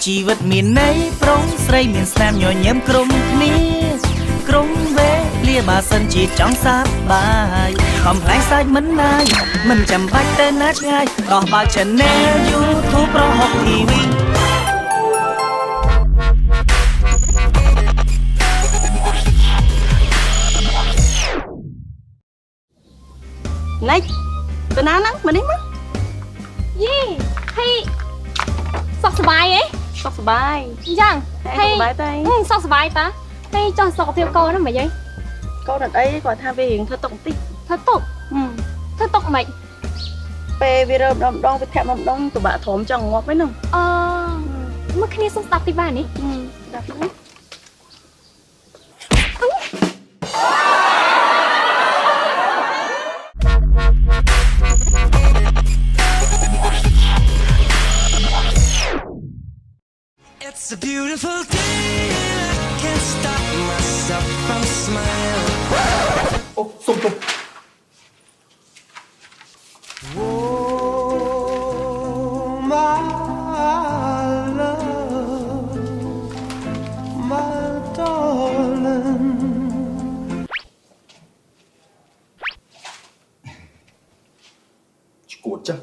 ជីវិតមានន័យប្រុងស្រីមានស្នាមញញឹមក្រុមគ្នាក្រុមវេលាបើសិនជាចង់សប្បាយកំប្លែងសាច់មិនណាយមិនចាំបាច់ទៅណាឆ្ងាយដោះបើក Channel YouTube ប្រហុក TV ណៃទៅណាហ្នឹងមកនេះមកយីហើយសុខសប្បាយអីសុខសប្បាយអញ្ចឹងហើយសប្បាយតើសុខសប្បាយតាហើយចុះសុខភាពកូនហ្នឹងមិនអីកូនអត់អីគាត់ថាវារៀងធ្វើទុកបន្តិចធ្វើទុកមិនពេលវារើម្ដងវាធាក់ម្ដងពិបាកធំចង់ងាប់ហ្នឹងមើលគ្នាសុំស្ដាប់តិចបាននេះស្ដាប់ហ្នឹងIt's a beautiful day I can't stop myself from smiling អូសុំទុំ Oh my love my darling ឈួតចា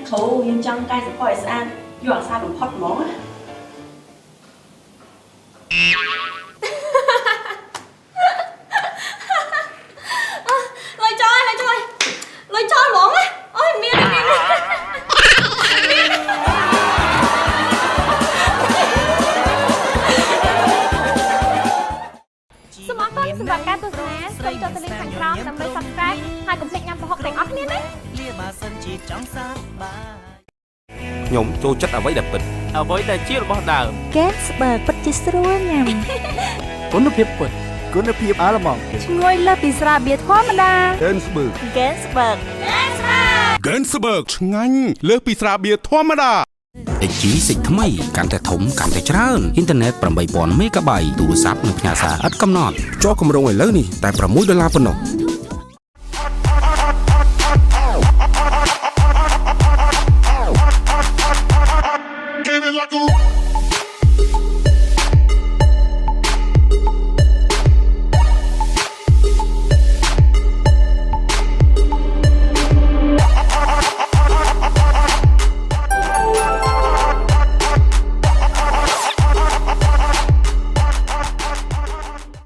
គ្រូយើងចង់កែសម្ផស្សឲ្យស្អាតយកអាសាបំផុតហ្មងណាលុយចោលហ្មងណាអូយមានសូមអរគុណសម្រាប់ការទស្សនាសូមចុចទៅលេខខាងក្រោមដើម្បី Subscribe ហើយកុំភ្លេចញ៉ាំប្រហុកទាំងអស់គ្នាណាលាបើសិនជាចង់សប្បាយខ្ញុំចូលចិត្តអ្វីដែលពិតអ្វីដែលជារបស់ដើម Gensberg ពិតជាស្រួលញ៉ាំគុណភាពពិតគុណភាពអាឡម៉ង់ឈ្ងុយលើសពីស្រាបៀរធម្មតា Gensberg Gensberg ឆ្ងាញ់លើសពីស្រាបៀរធម្មតា XG សិចថ្មីកាន់តែធំកាន់តែច្រើនអ៊ីនធឺណិត 8000 មេហ្គាបៃទូរស័ព្ទនិងផ្ញើសារឥតកំណត់ចុះគម្រោងឥឡូវនេះតែ$6ប៉ុណ្ណោះ